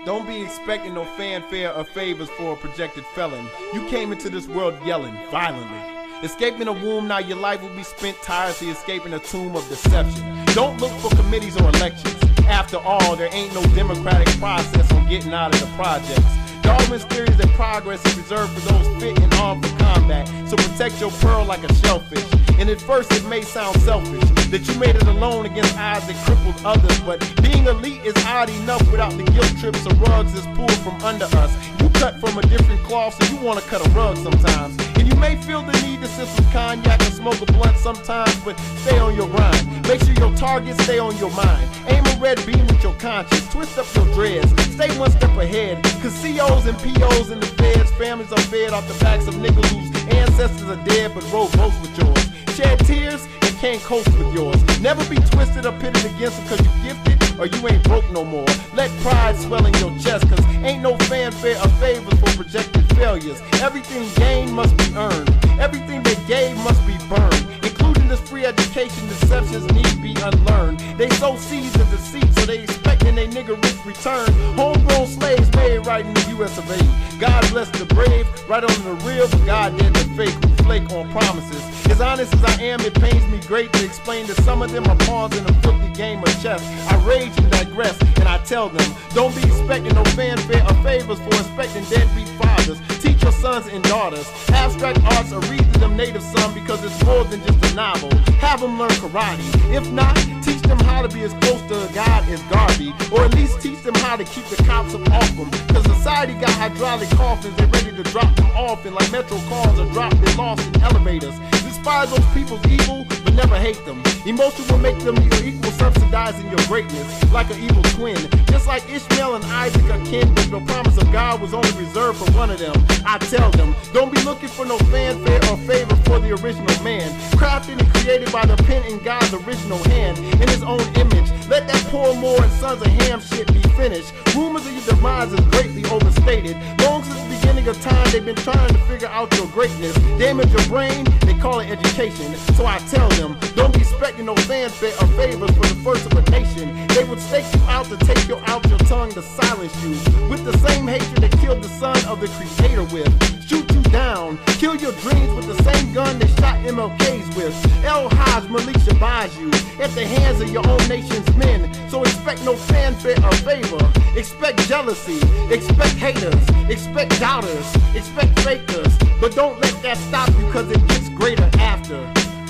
Don't be expecting no fanfare or favors for a projected felon. You came into this world yelling violently. Escaping a womb, now your life will be spent tirelessly escaping a tomb of deception. Don't look for committees or elections. After all, there ain't no democratic process on getting out of the projects. Darwin's theory is that progress is reserved for those fit and armed for combat, so protect your pearl like a shellfish. And at first it may sound selfish that you made it alone against odds that crippled others, but being elite is odd enough without the guilt trips or rugs that's pulled from under us. You cut from a different cloth, so you want to cut a rug sometimes. And you may feel the need to sip some cognac or smoke a blunt sometimes, but stay on your grind. Make sure your targets stay on your mind. Aim a red beam with your conscience. Twist up your dreads. Stay one step ahead. Cause COs and POs in the feds, families are fed off the backs of niggas whose ancestors are dead but rode boats with yours. Shed tears and can't coast with yours. Never be twisted or pitted against them cause you gifted or you ain't broke no more. Let pride swell in your chest cause ain't no fanfare or favors for projected failures. Everything gained must be earned. Everything they gave must be burned. Including this free education, deceptions need to be unlearned. They sow seeds of deceit so they expecting they nigga rich return. Homegrown slaves made right in the US of A. God bless the brave, right on the real, but God did the fake who flake on promises. As honest as I am, it pains me great to explain that some of them are pawns in a filthy game of chess. I rage and digress, and I tell them, don't be expecting no fanfare or favors for expecting deadbeat fathers. Teach your sons and daughters abstract arts or read to them native son because it's more than just a novel. Have them learn karate. If not, teach them how to be as close to God as Garvey, or at least teach them how to keep the cops up off them. Cause society got hydraulic coffins, they ready to drop them off, and like metro cars are dropped, they lost in elevators. Despise those people's evil, but never hate them. Emotion will make them your equal, subsidizing your greatness like an evil twin. Just like Ishmael and Isaac are kin, but the promise of God was only reserved for one of them. I tell them, don't be looking for no fanfare or favor for the original man, crafted and created by the pen in God's original hand, in his own image. Let that poor Moore and Sons of Ham shit be finished. Rumors of your demise is greatly overstated. Long since the beginning of time, they've been trying to figure out your greatness. Damage your brain, they call it education. So I tell them, don't be expecting no fanfare or favors for the first of a nation. They would stake you out to take you out your tongue to silence you with the same hatred that killed the son of the creator with. Shoot you down, kill your dreams with the same gun they shot MLKs with. El Haj Militia buys you at the hands of your own nation's men. So expect no fanfare or favor. Expect jealousy, expect haters, expect doubters, expect fakers. But don't let that stop you cause it gets greater after.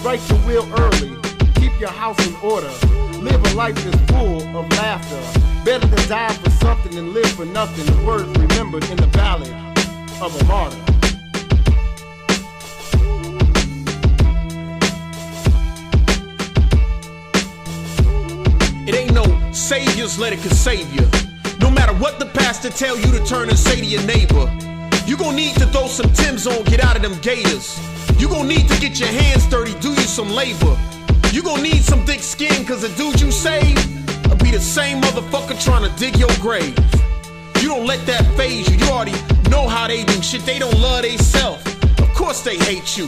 Write your will early, keep your house in order. Live a life that's full of laughter. Better to die for something than live for nothing. The words remembered in the Ballad of a Martyr. It ain't no saviors, let it can save you. No matter what the pastor tell you to turn and say to your neighbor, you gon' need to throw some Timbs on, get out of them gators. You gon' need to get your hands dirty, do you some labor. You gon' need some thick skin, cause the dude you save will be the same motherfucker trying to dig your grave. You don't let that phase you, you already know how they do shit, they don't love they self. Of course they hate you,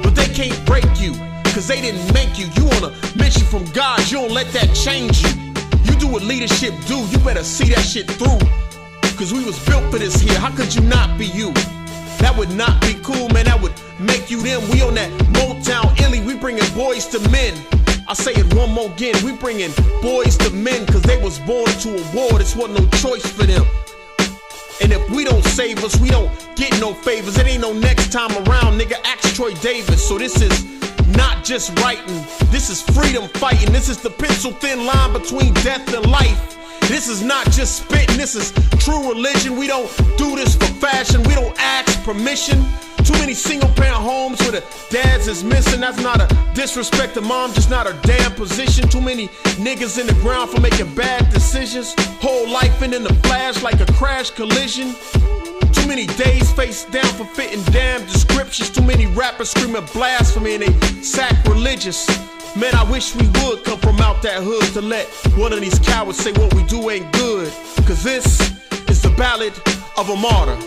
but they can't break you, cause they didn't make you. You on a mission from God, you don't let that change you. You do what leadership do, you better see that shit through. Cause we was built for this here, how could you not be you? That would not be cool, man, that would make you them. We on that Motown illy, we bringing boys to men. I say it one more again, we bringing boys to men, cause they was born into a war, this wasn't no choice for them. And if we don't save us, we don't get no favors. It ain't no next time around, nigga, ask Troy Davis. So this is not just writing, this is freedom fighting. This is the pencil thin line between death and life. This is not just spitting, this is true religion. We don't do this for fashion, we don't ask permission. Too many single parent homes where the dads is missing. That's not a disrespect to mom, just not her damn position. Too many niggas in the ground for making bad decisions. Whole life in the flash like a crash collision. Too many days face down for fitting damn descriptions. Too many rappers screaming blasphemy and they sacrilegious. Man, I wish we would come from out that hood to let one of these cowards say what we do ain't good. Cause this is the Ballad of a Martyr.